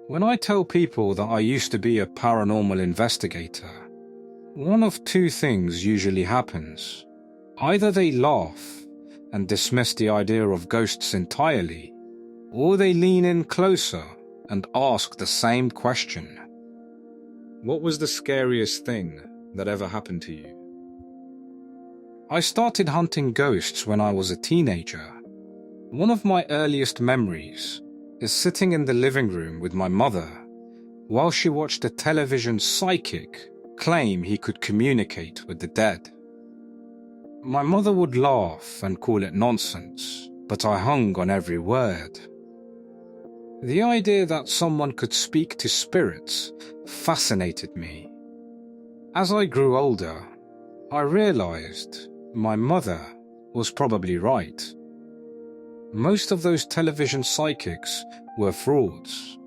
When I tell people that I used to be a paranormal investigator, one of two things usually happens. Either they laugh and dismiss the idea of ghosts entirely, or they lean in closer and ask the same question. What was the scariest thing that ever happened to you? I started hunting ghosts when I was a teenager. One of my earliest memories is sitting in the living room with my mother while she watched a television psychic claim he could communicate with the dead. My mother would laugh and call it nonsense, but I hung on every word. The idea that someone could speak to spirits fascinated me. As I grew older, I realized my mother was probably right. Most of those television psychics were frauds.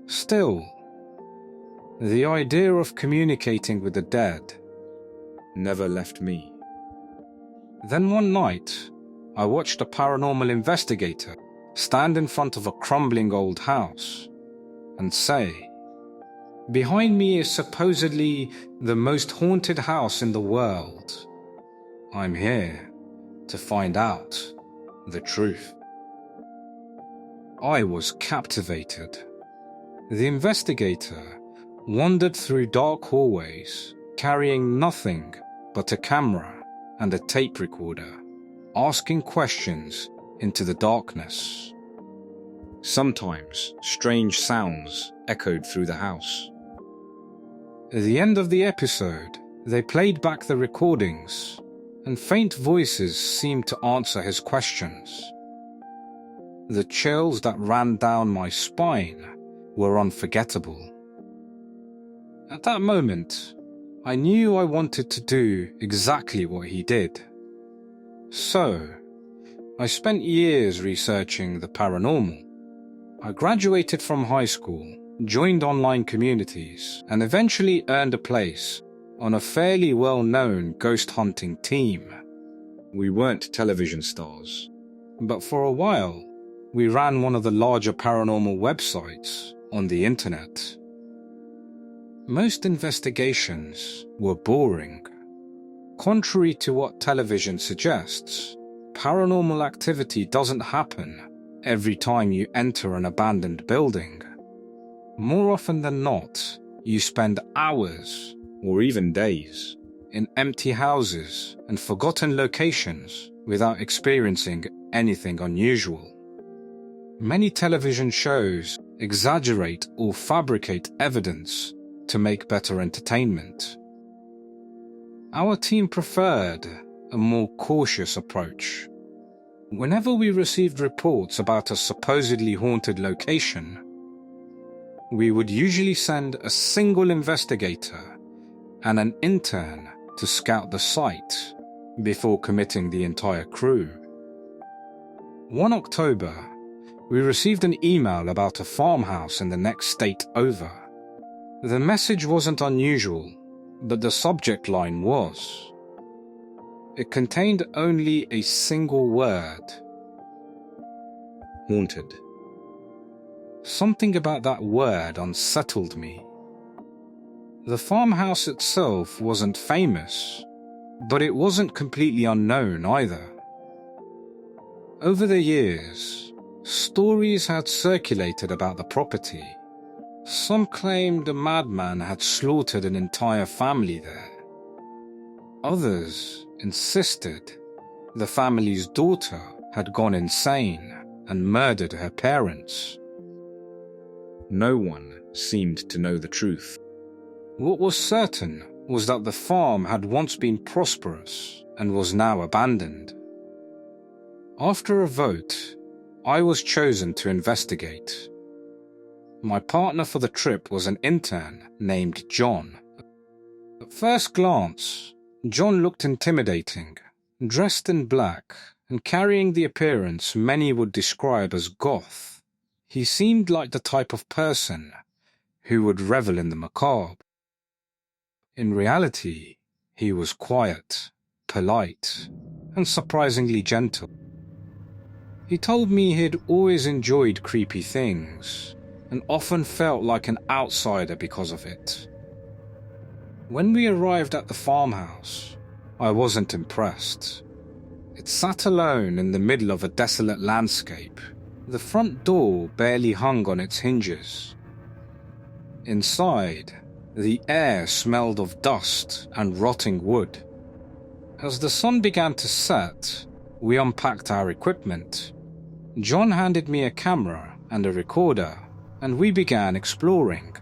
Still, the idea of communicating with the dead never left me. Then one night, I watched a paranormal investigator stand in front of a crumbling old house and say, "Behind me is supposedly the most haunted house in the world. I'm here to find out the truth." I was captivated. The investigator wandered through dark hallways, carrying nothing but a camera and a tape recorder, asking questions into the darkness. Sometimes strange sounds echoed through the house. At the end of the episode, they played back the recordings, and faint voices seemed to answer his questions. The chills that ran down my spine were unforgettable. At that moment, I knew I wanted to do exactly what he did. So, I spent years researching the paranormal. I graduated from high school, joined online communities, and eventually earned a place on a fairly well-known ghost hunting team. We weren't television stars, but for a while, we ran one of the larger paranormal websites on the internet. Most investigations were boring. Contrary to what television suggests, paranormal activity doesn't happen every time you enter an abandoned building. More often than not, you spend hours, or even days, in empty houses and forgotten locations without experiencing anything unusual. Many television shows exaggerate or fabricate evidence to make better entertainment. Our team preferred a more cautious approach. Whenever we received reports about a supposedly haunted location, we would usually send a single investigator and an intern to scout the site before committing the entire crew. One October, we received an email about a farmhouse in the next state over. The message wasn't unusual, but the subject line was. It contained only a single word: haunted. Something about that word unsettled me. The farmhouse itself wasn't famous, but it wasn't completely unknown either. Over the years, stories had circulated about the property. Some claimed a madman had slaughtered an entire family there. Others insisted the family's daughter had gone insane and murdered her parents. No one seemed to know the truth. What was certain was that the farm had once been prosperous and was now abandoned. After a vote, I was chosen to investigate. My partner for the trip was an intern named John. At first glance, John looked intimidating, dressed in black and carrying the appearance many would describe as goth. He seemed like the type of person who would revel in the macabre. In reality, he was quiet, polite, and surprisingly gentle. He told me he'd always enjoyed creepy things, and often felt like an outsider because of it. When we arrived at the farmhouse, I wasn't impressed. It sat alone in the middle of a desolate landscape. The front door barely hung on its hinges. Inside, the air smelled of dust and rotting wood. As the sun began to set, we unpacked our equipment. John handed me a camera and a recorder, and we began exploring.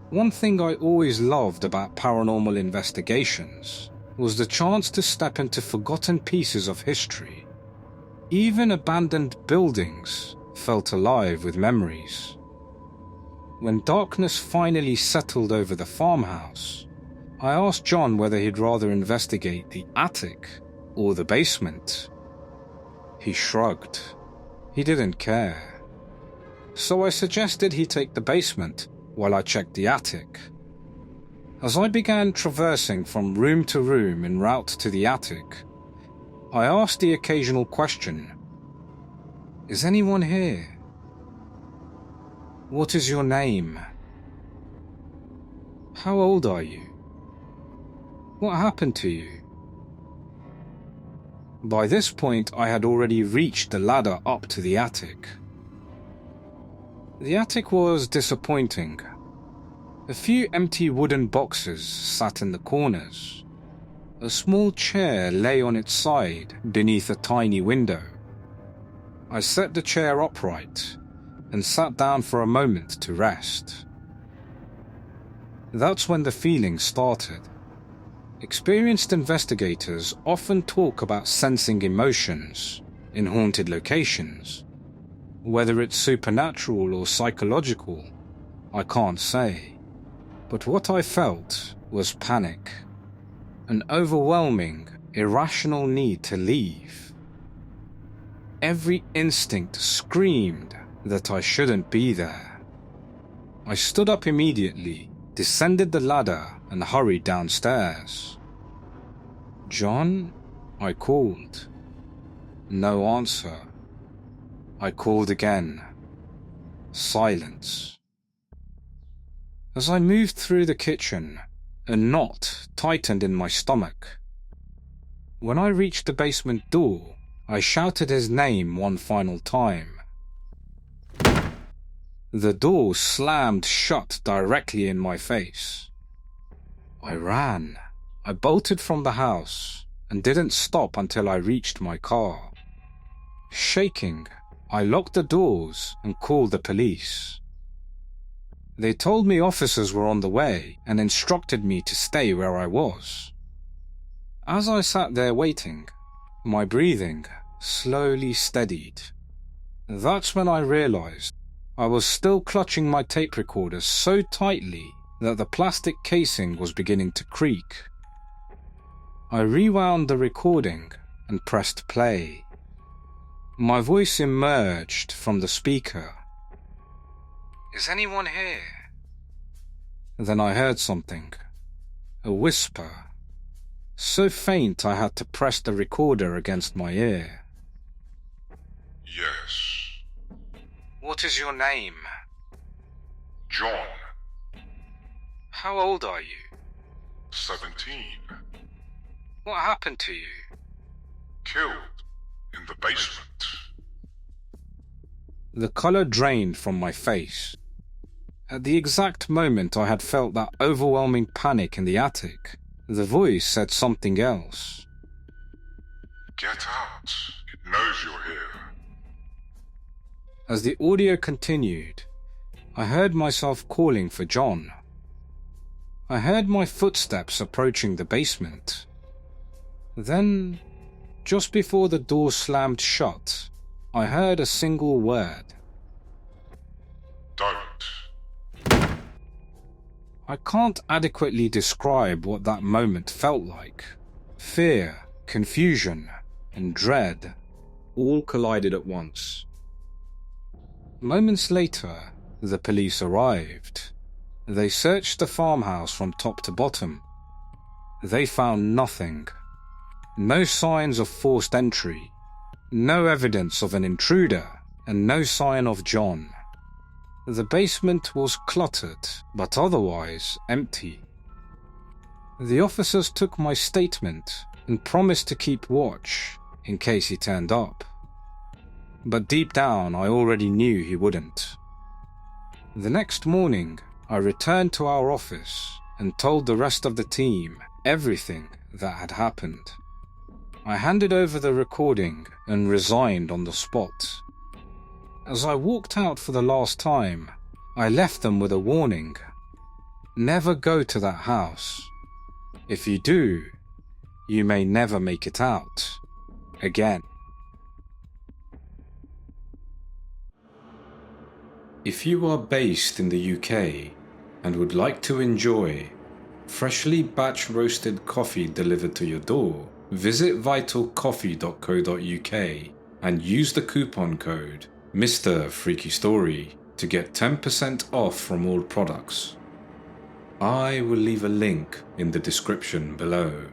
One thing I always loved about paranormal investigations was the chance to step into forgotten pieces of history. Even abandoned buildings felt alive with memories. When darkness finally settled over the farmhouse, I asked John whether he'd rather investigate the attic or the basement. He shrugged. He didn't care. So I suggested he take the basement while I checked the attic. As I began traversing from room to room en route to the attic, I asked the occasional question, "Is anyone here? What is your name? How old are you? What happened to you?" By this point, I had already reached the ladder up to the attic. The attic was disappointing. A few empty wooden boxes sat in the corners. A small chair lay on its side beneath a tiny window. I set the chair upright and sat down for a moment to rest. That's when the feeling started. Experienced investigators often talk about sensing emotions in haunted locations. Whether it's supernatural or psychological, I can't say. But what I felt was panic. An overwhelming, irrational need to leave. Every instinct screamed that I shouldn't be there. I stood up immediately, descended the ladder, and hurried downstairs. "John?" I called. No answer. I called again. Silence. As I moved through the kitchen, a knot tightened in my stomach. When I reached the basement door, I shouted his name one final time. The door slammed shut directly in my face. I ran. I bolted from the house and didn't stop until I reached my car. Shaking, I locked the doors and called the police. They told me officers were on the way and instructed me to stay where I was. As I sat there waiting, my breathing slowly steadied. That's when I realized I was still clutching my tape recorder so tightly that the plastic casing was beginning to creak. I rewound the recording and pressed play. My voice emerged from the speaker. "Is anyone here?" Then I heard something. A whisper. So faint I had to press the recorder against my ear. "Yes." "What is your name?" "John." "How old are you?" 17. "What happened to you?" "Killed in the basement." The color drained from my face. At the exact moment I had felt that overwhelming panic in the attic, the voice said something else. "Get out. It knows you're here." As the audio continued, I heard myself calling for John. I heard my footsteps approaching the basement. Then, just before the door slammed shut, I heard a single word. "Don't." I can't adequately describe what that moment felt like. Fear, confusion, and dread all collided at once. Moments later, the police arrived. They searched the farmhouse from top to bottom. They found nothing. No signs of forced entry, no evidence of an intruder, and no sign of John. The basement was cluttered, but otherwise empty. The officers took my statement and promised to keep watch in case he turned up. But deep down, I already knew he wouldn't. The next morning, I returned to our office and told the rest of the team everything that had happened. I handed over the recording and resigned on the spot. As I walked out for the last time, I left them with a warning. Never go to that house. If you do, you may never make it out again. If you are based in the UK and would like to enjoy freshly batch roasted coffee delivered to your door, visit vitalcoffee.co.uk and use the coupon code mrfreakystory to get 10% off from all products. I will leave a link in the description below.